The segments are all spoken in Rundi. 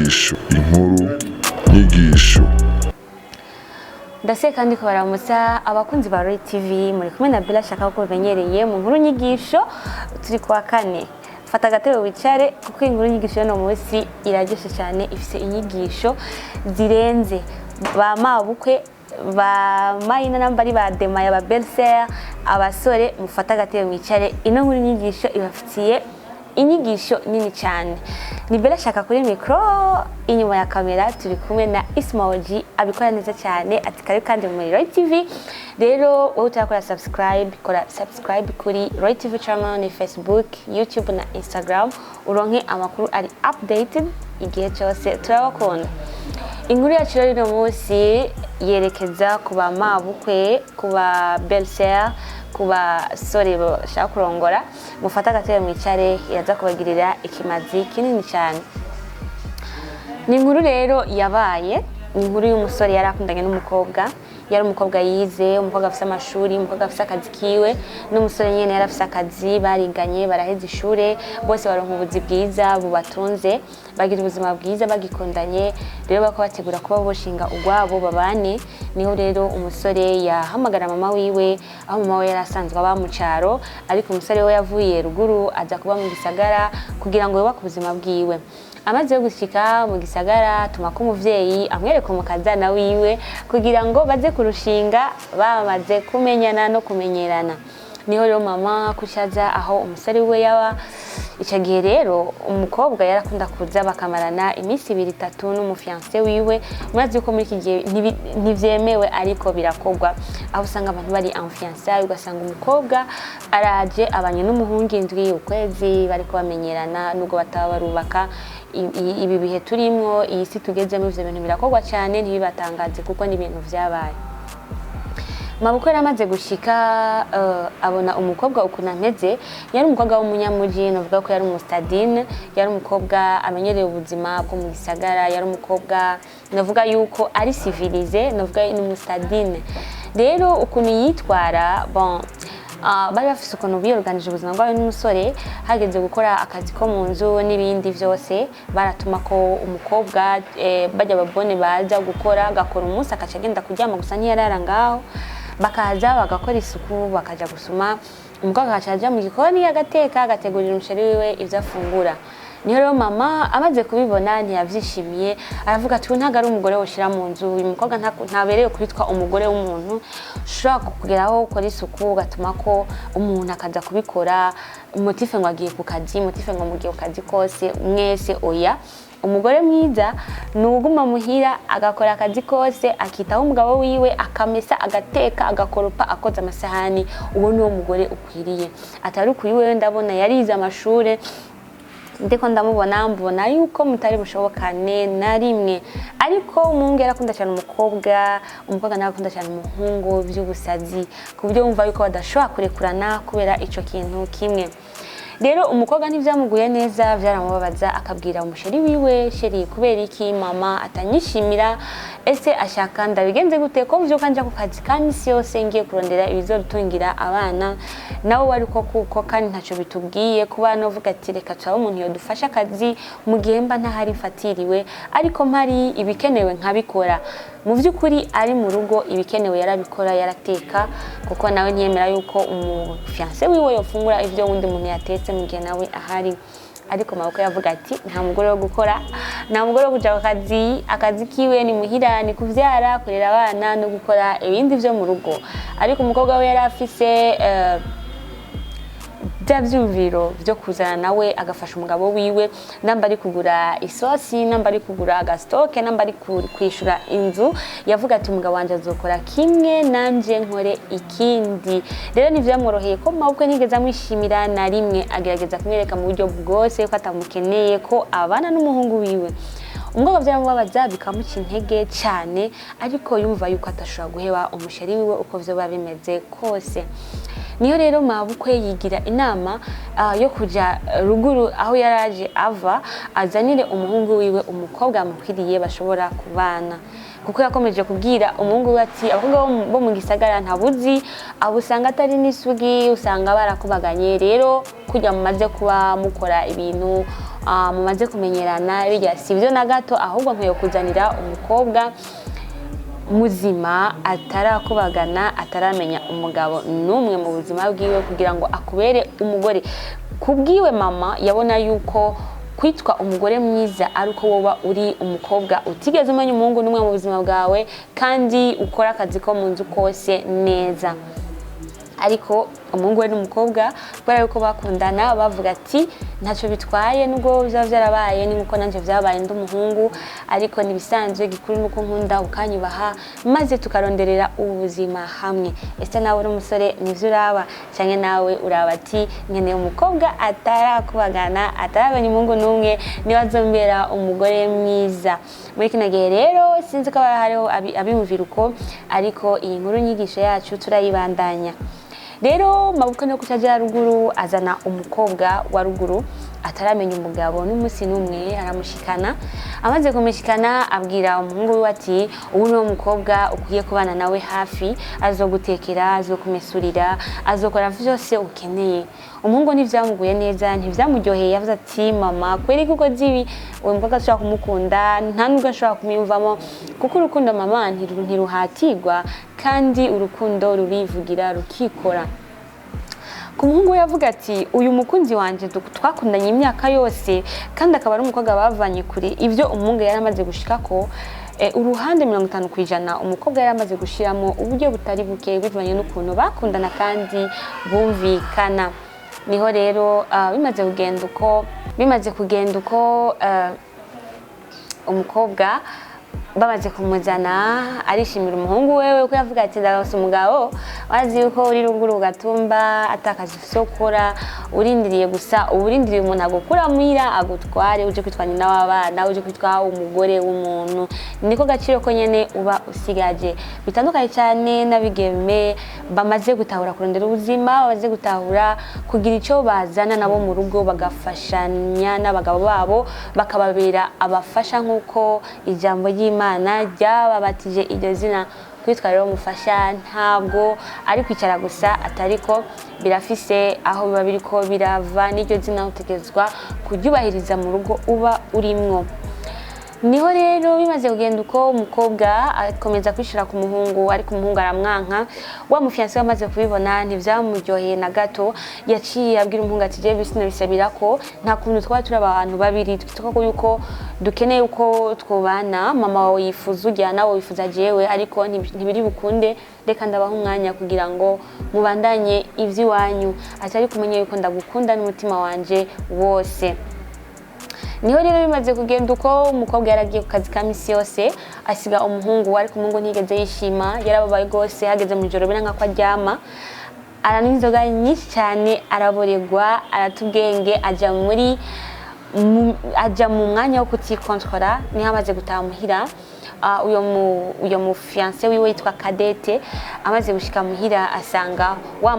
nyigisho, inkuru nyigisho. Ndase kandi ko baramutsa abakunzi ba Roy TV, muri kumwe na Bella shaka ko benyereye mu nkuru nyigisho. Turi kwa kane, fata gatebe wicare kuko inkuru nyigisho no munsi iragisha cyane, ifise inyigisho zirenze. Ba mabukwe ba mayina nambari ba Demaya ba Belser, abasore mufata gatebe wicare, ino nkuru nyigisho ibafitiye inyigisho nini cyane. Ni Bella shaka kuri micro, inyuma ya kamera turi kumwe na Ismaoji abikora neza cyane, ati kare kandi muri Roy TV. Rero wowe utakora subscribe, kora subscribe kuri Roy TV channel ni Facebook, YouTube na Instagram, uronke amakuru ari updated igihe cyose. Turabakunda. Inkuru yacu rero munsi yerekeza kuba mabukwe, kuba Belser, kuba sore bashaka kurongora, mufata gatebe mwicare, yaza kubagirira ikimazi kinini cyane. Ni inkuru rero yabaye, ni inkuru y'umusore yarakundanye n'umukobwa, yari umukobwa yize, umukobwa afite amashuri, umukobwa afite akazi kiwe, n'umusore nyene yari afite akazi, bariganye baraheze ishure, bose baronka ubuzi bwiza bubatunze, bagira ubuzima bwiza bagikundanye. Rero bako bategura kuba boshinga ugwabo babane. Niho rero umusore yahamagara mama wiwe, aho mama we yarasanzwe aba mu cyaro, ariko umusore we yavuye ruguru aza kuba mu gisagara kugira ngo yubake ubuzima bwiwe. Amaze gushika mu gisagara, tumako umuvyeyi amwereka umukazana wiwe kugira ngo baze kurushinga, bamaze kumenyana no kumenyerana. Niho rero mama kushaza aho umusore we yaba. Ico gihe rero umukobwa yarakunda kuza bakamarana iminsi 2-3 n'umufiancé wiwe. Murazi ko muri iki gihe ntivyemewe ariko birakogwa, aho usanga abantu bari enfiancé, ugasanga umukobwa araje abanye n'umuhungu indwi ukwezi bari kubamenyerana nubwo bataba barubaka. Ibi bihe turimwo, iyi si tugezemo, ivyo bintu birakogwa cyane, ntibibatangaze kuko ni ibintu vyabaye. Mabukwe yaramaze gushika, abona umukobwa ukuntu ameze. Yari umukobwa w'umunyamuji, navuga ko yari umustadine, yari umukobwa amenyereye ubuzima bwo mu gisagara, yari umukobwa navuga yuko ari civilize, navuga ni umustadine. Rero ukuntu yitwara, bari bafise ukuntu biyorganije ubuzima bwawe n'umusore, hageze gukora akazi ko mu nzu n'ibindi vyose, baratuma ko umukobwa bajya babone baza gukora, gakora umunsi akaca agenda kuryama gusa ntiyarara ngaho, bakaza bagakora isuku, bakaja gusuma, umukobwa akaja mu gikoni agateka, agategurira umusheri wiwe ivyo afungura. Niho rero mama amaze kubibona ntiyavyishimiye, aravuga ati ntago ari umugore woshira mu nzu, uyu mukobwa ntabereye kwitwa umugore w'umuntu, ushobora kugeraho ukora isuku ugatuma ko umuntu akaza kubikora. Motife ngo agiye ku kazi, motife ngo mugiye ku kazi kose, mwese oya. Umugore mwiza nuguma muhira agakora akazi kose, akitaho umugabo wiwe, akamesa, agateka, agakoropa, akoza amasahani. Uwo ni wo mugore ukwiriye. Atari ukuri wewe ndabona yarize amashure, ndiko ndamubona mbona yuko mutari bushobokane na rimwe, ariko umuhungu yarakunda cyane umukobwa, umukobwa nawe akunda cyane umuhungu by'ubusazi, kubyo umva yuko badashobora kurekurana kubera ico kintu kimwe. Rero umukobwa ntivyamuguye neza, vyaramubabaza, akabwira umusheri wiwe, sheri kubera iki mama atanyishimira, ese ashaka ndabigenze gute ko mvyuka nja ku kazi kandi si yose ngiye kurondera ibizorutungira abana, nawe wari kuko kandi ntaco bitubwiye kuba novuga ati reka twawe umuntu yo dufasha akazi mu gihe mba ntahari mfatiriwe, ariko mpari ibikenewe nkabikora. Mu vyukuri ari mu rugo ibikenewe yarabikora, yarateka, kuko nawe ntiyemera yuko umufiancé wiwe yofungura ivyo wundi muntu yatetse mu gihe nawe ahari. Ariko mabukwe yavuga ati nta mugore wo gukora, nta mugore wo kuja akazi kiwe ni muhira, ni kuvyara, kurera abana no gukora ibindi vyo mu rugo. Ariko umukobwa we yari afise bya vyumviro vyo kuzana nawe agafasha umugabo wiwe, namba ari kugura isosi, namba ari kugura agastoke, namba ari kwishura inzu. Yavuga ati umugabo wanje azokora kimwe nanje nkore ikindi. Rero nivyamworoheye ko mabukwe nigeze amwishimira na rimwe, agerageza kumwereka mu buryo bwose ko atamukeneye, ko abana n'umuhungu wiwe. Umugabo vyaramubabaza bikamuca intege cyane, ariko yumva yuko atashobora guheba umusheri wiwe uko vyoba bimeze kose. Niyo rero mabukwe yigira inama yo kuja ruguru aho yaraje ava, azanire umuhungu wiwe umukobwa amukwiriye bashobora kubana. Kuko yakomeje kubwira umuhungu we ati abakobwa bo mu gisagara ntabuzi, abo usanga atari n'isugi, usanga barakubaganye. Rero kujya mumaze kuba mukora ibintu mumaze kumenyerana bijya sivyo na gato, ahubwo nkwiye kuzanira umukobwa muzima atarakubagana, ataramenya umugabo numwe mu buzima bwiwe kugira ngo akubere umugore. Kubwiwe mama yabona yuko kwitwa umugore mwiza ari uko woba uri umukobwa utigeze umenya umuhungu numwe mu buzima bwawe kandi ukora akazi ko mu nzu kose neza. Ariko umuhungu we n'umukobwa kubera yuko bakundana bavuga ati ntacyo bitwaye nubwo byaba byarabaye ni nkuko nanje byabaye ndi umuhungu, ariko nibisanzwe gikuru nuko nkunda ukanyubaha maze tukaronderera ubuzima hamwe. Ese nawe uri umusore nivyo uraba cyane nawe uraba ati nkeneye umukobwa atarakubagana, atarabonye umuhungu numwe niwe azombera umugore mwiza. Muri kino gihe rero sinzi ko hariho abimvira uko, ariko iyi nkuru nyigisho yacu turayibandanya. Rero Mabukwe no kutajya ruguru azana umukobwa wa ruguru ataramenya umugabo n'umusi numwe, aramushikana. Amaze kumishikana abwira umuhungu we ati ubu ni umukobwa ukwiye kubana nawe hafi, azogutekera, azokumesurira, azokora vyose ukeneye. Umuhungu ntivyamuguye neza, ntivyamuryoheye, yavuze ati mama kweri kuko zibi uwo mukobwa ashaka kumukunda, nta nubwo ashaka kumwumvamo kuko urukundo mama ntiruhatirwa kandi urukundo rurivugira rukikora. Ku muhungu we yavuga ati uyu mukunzi wanje twakundanye imyaka yose kandi akaba ari umukobwa bavanye kure, ivyo umuhungu yaramaze gushikako uruhande 50% umukobwa yaramaze gushiramo uburyo butari buke bivanye n'ukuntu bakundana kandi bumvikana. Niho rero bimaze kugenda uko umukobwa bamaze kumuzana arishimira umuhungu wewe ko yavuga ati ndagose umugabo wazi yuko uri ruguru gatumba atakaje sokora, urindiriye gusa uburindiriye umuntu agukura muhira agutware uje kwitwa nyina w'abana, uje kwitwa umugore w'umuntu. Niko gaciro ko nyene uba usigaje. Bitandukanye cyane nabigeme bamaze gutahura kurondera ubuzima, bamaze gutahura kugira ico bazana nabo mu rugo, bagafashanya n'abagabo babo bakababera abafasha nkuko ijambo ry'Imana ryababatije iryo zina. Kwitwa rero umufasha ntabwo ari kwicara gusa, atariko birafise aho biba biriko birava, n'iryo zina utegezwa kuryubahiriza mu rugo uba urimwo. Niho rero bimaze kugenda uko umukobwa akomeza kwishira ku muhungu, ariko umuhungu aramwanka. Wa mufiance amaze kubibona ntivyamuryoheye na gato, yaciye abwira umuhungu ati je bisino bisabira ko nta kuntu twaba turi abantu babiri twitwa yuko dukeneye uko twobana, mama wawe yifuza ujya nawe wifuza jewe, ariko ntibiri bukunde, reka ndabaha umwanya kugira ngo mubandanye ivy'iwanyu, atari kumenye yuko ndagukunda n'umutima wanje wose. Niho rero bimaze kugenda uko umukobwa yaragiye ku kazi ka misi yose asiga umuhungu, ariko umuhungu ntigeze yishima, yarababaye gose. Hageze mu joro biranka ko aryama, aranywa inzoga nyinshi cyane, araboregwa, aratubwenge, aja mu mwanya wo kutikontrola. Niho amaze gutaha muhira, uyo mu fiancé wiwe yitwa Kadete amaze gushika muhira asanga wa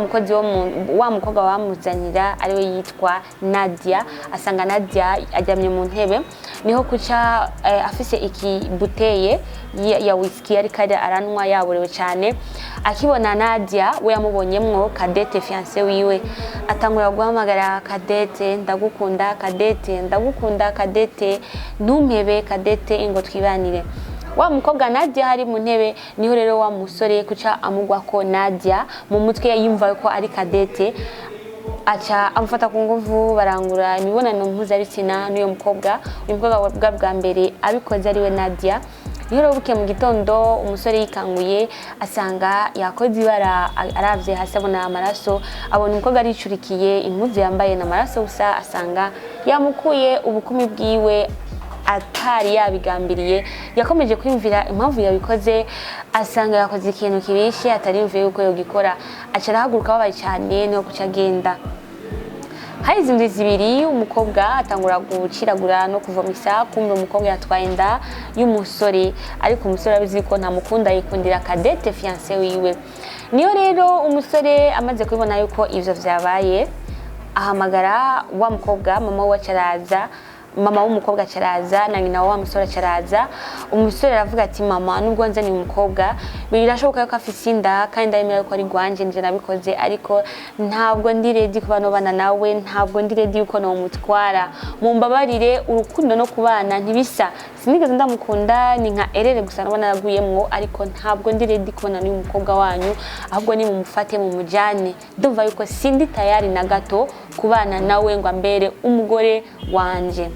mukobwa bamuzanira ariwe yitwa Nadia. Asanga Nadia ajamye mu ntebe, niho kuca afise iki buteye ya whisky ariko aranwa yaborewe cyane. Akibona Nadia we yamubonyemwo Kadete fiancé wiwe, atangura guhamagara Kadete, ndagukunda Kadete, ndagukunda Kadete, ntumpebe Kadete, ingo twibanire. Wa mukobwa Nadia hari mu ntebe, niho rero wa musore kuca amugwa ko Nadia mu mutwe yimva ko ari Kadete, aca amufata ku nguvu, barangura imibonano mpuzabitsina n'uyo mukobwa. Uyu mukobwa bwa mbere abikoze ariwe Nadia. Niho rero buke mu gitondo umusore yikanguye asanga yakoze ibara, aravye hasi abona amaraso, abona umukobwa aricurikiye, impuzu yambaye na maraso gusa, asanga yamukuye ubukumi bwiwe atari yabigambiriye. Yakomeje kwimvira impamvu yabikoze, asanga yakoze ikintu kibishe atari yumviye yuko yogikora, aca arahaguruka babaye cyane, niho kuca agenda. Haize indwi zibiri umukobwa atangura guciragura no kuvomisa, kumva umukobwa yatwaye inda y'umusore, ariko umusore abizi ko nta mukunda, yikundira Kadete fiancé wiwe. Niyo rero umusore amaze kubibona yuko ivyo vyabaye, ahamagara wa mukobwa, mama we acaraza mama w'umukobwa acaraza na nyina wa musore acaraza. Umusore aravuga ati mama nubwo nzanye umukobwa birashoboka yuko afise inda kandi ndayemera ko ari gwanje nje nabikoze ariko ntabwo ndi ready kubana bana nawe ntabwo ndi ready yuko no mutwara mumbabarire urukundo no kubana ntibisa sinigeze ndamukunda ni nka erere gusa nabona naguyemwo ariko ntabwo ndi ready kubana n'uyu mukobwa wanyu ahubwo ni mumufate mu mujane ndumva yuko sindi tayari na gato kubana nawe ngo ambere umugore wanje.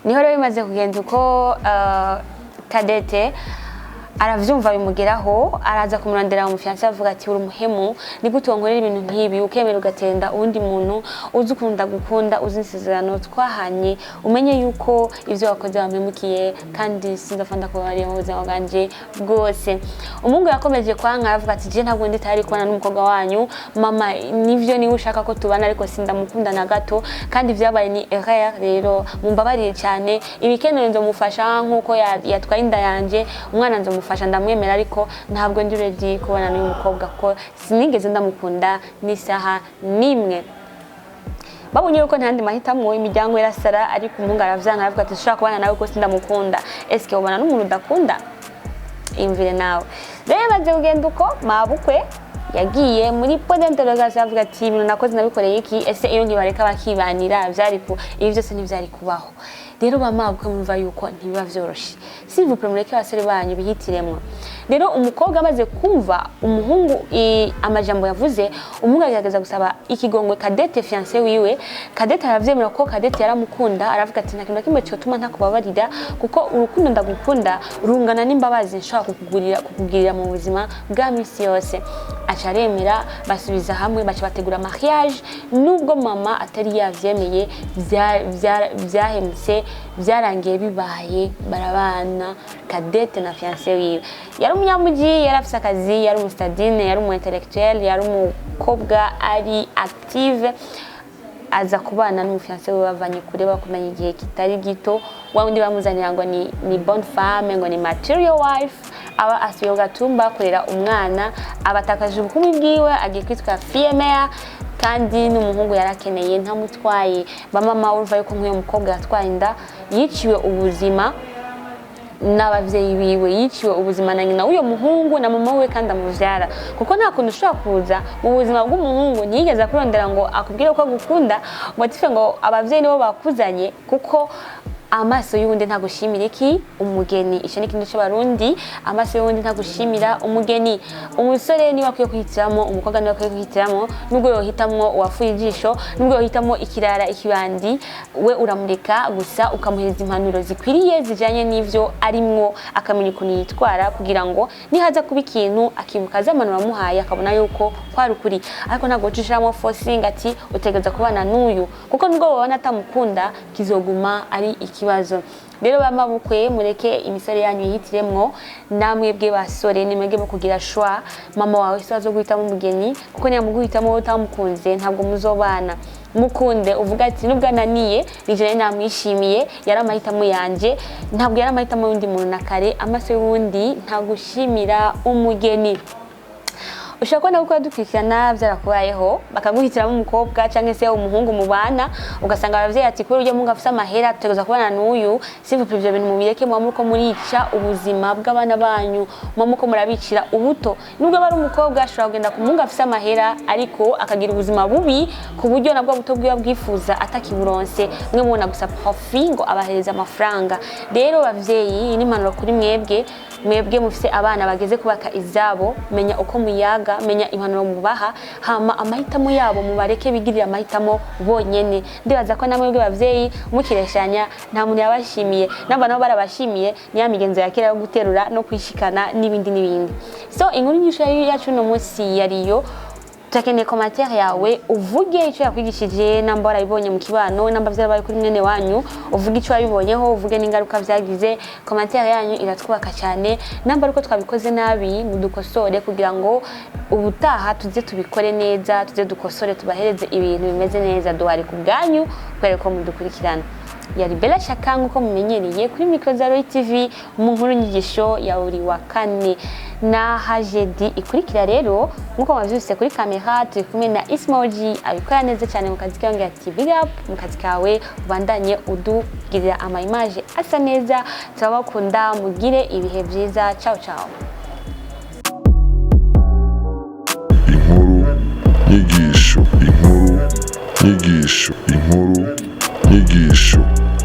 Niho rero bimaze kugenda uko Cadette aravyumva bimugeraho araza kumurandera mu fiancé avuga ati uri umuhemu ni gutonkorera ibintu nkibi ukemera ugatenda undi muntu uzukunda gukunda uzinsezerano twahanye umenye yuko ivyo wakoze wamemukiye kandi sindafanda ko bari mu buzima bwanje bwose. Umungu yakomeje kwanka aravuga ati je ntabwo ndi tayari kubana n'umukobwa wanyu mama nivyo ni ushaka ko tubana ariko sindamukunda na gato kandi vyabaye ni erreur rero mumbabarire cyane ibikenewe nzomufasha nkuko yatwaye inda yanje umwana nzomufasha ndamwemera ariko ntabwo ndi ready kubana n'uyu mukobwa ko sinigeze ndamukunda n'isaha nimwe. Babonye yuko ntandi mahitamo imiryango yarasara ariko umungu aravyanka aravuga ati shaka kubana nawe ko sindamukunda eske ubana n'umuntu udakunda imvire nawe. Rero baze kugenda uko mabukwe yagiye muri point d'interrogation avuga ati ibintu nakoze nabikoreye iki ese iyo nkibareka bakibanira vyari ku ibi byose ntivyari kubaho. Rero bamabukwe mumva yuko ntibiba vyoroshe s'il vous plaît mureke abasore banyu bihitiremwe. Rero umukobwa amaze kumva umuhungu amajambo yavuze umuhungu agerageza gusaba ikigongwe Cadette fiancé wiwe. Cadette aravyemera ko Cadette yaramukunda aravuga ati nta kintu kimwe cyo tuma ntakubabarira kuko urukundo ndagukunda rungana n'imbabazi nshaka kukugirira mu buzima bwa misi yose. Acaremera basubiza hamwe baca bategura mariage nubwo mama atari yavyemeye vyahemutse byarangiye bibaye barabana Cadette na fiancé wiwe. Yari umunyamugi yarafise akazi yari umustadine yari umu intellectuel yari umukobwa ari active aza kubana n'umufiancé we bavanye kure bakomanye igihe kitari gito wawundi bamuzanira ngo ni bonne femme ngo ni material wife aba asubiye gatumba kurera umwana abatakaje ubukumi bwiwe agiye kwitwa female kandi n'umuhungu yarakeneye ntamutwaye bamama urumva yuko nk'uyo mukobwa yatwaye inda yiciwe ubuzima n'abavyeyi biwe yiciwe ubuzima na nyina uyo muhungu na mama we kandi amuvyara kuko nta kuntu ushobora kuza mu buzima bw'umuhungu ntiyigeze kurondera ngo akubwire ko agukunda ngo atife ngo abavyeyi nibo bakuzanye kuko amaso y'ubundi ntagushimira iki umugeni isho ni kintu cy'abarundi amaso y'ubundi ntagushimira umugeni. Umusore ni wakwiye kwihitiramo umukobwa ni wakwiye kwihitiramo nubwo yohitamwo uwafuye ijisho nubwo yohitamwo ikirara ikibandi we uramureka gusa ukamuhereza impanuro zikwiriye zijanye n'ivyo arimwo akamenya ukuntu yitwara kugira ngo nihaza kuba ikintu akibuka zamanura muhaye akabona yuko kwari ukuri ariko ntago ucishamo forcing ati utegeza kubana n'uyu kuko nubwo babona atamukunda kizoguma ari ikibazo. Rero bamabukwe mureke imisore yanyu yihitiremwo namwe bwe basore nimwege bo kugira choix mama wawe sazo guhitamo umugeni kuko niyamuguhitamo utamukunze ntabwo muzobana mukunde uvuga ati nubwo ananiye bijanye namwishimiye yari amahitamo yanje ntabwo yari amahitamo y'undi muntu nakare amaso y'undi ntagushimira umugeni. Ushaka na uko dukurikirana byarakubayeho bakaguhitiramo umukobwa cyangwa se umuhungu mubana ugasanga abavyeyi ati kuri uje mungu afisa amahera tutegeza kubana n'uyu s'il vous bintu mubireke mu muko murica ubuzima bw'abana banyu mu muko murabicira ubuto nubwo bari umukobwa ashobora kugenda ku mungu afisa amahera ariko akagira ubuzima bubi ku buryo nabwo buto bwiwe bwifuza atakiburonse mwe mubona gusa profit ngo abahereza amafaranga. Rero bavyeyi ni manuro kuri mwebwe mufise abana bageze kubaka izabo menya uko muyaga menya impanuro mubaha hama amahitamo yabo mubareke bigirira amahitamo bonyene. Ndibaza ko namwe bw'abavyeyi mukireshanya nta muntu yabashimiye namba nabo barabashimiye niya migenzo yakera yo guterura no kwishikana n'ibindi. So inkuru nyisho yacu no munsi yariyo Takene commentaire yawe uvuge icyo yakwigishije namba warabibonye mu kibano namba vyarabaye kuri mwene wanyu uvuge icyo wabibonyeho uvuge n'ingaruka vyagize commentaire yanyu iratwubaka cyane namba ariko twabikoze nabi mudukosore kugira ngo ubutaha tuze tubikore neza tuze dukosore tubahereze ibintu bimeze neza duhari ku bwanyu kwere ko mudukurikirana. yari Bella Shaka nk'uko mumenyereye kuri micro za Roy TV mu nkuru nyigisho ya buri wa kane na hajedi ikurikira. Rero nk'uko mwavyuse kuri kamera turi kumwe na Ismoji abikora neza cyane mu kazi kawe, ati big up mu kazi kawe, ubandanye udugirira ama image asa neza. Turabakunda, mugire ibihe byiza. Ciao ciao. Nyigisho, inkuru, nyigisho, inkuru, nyigisho.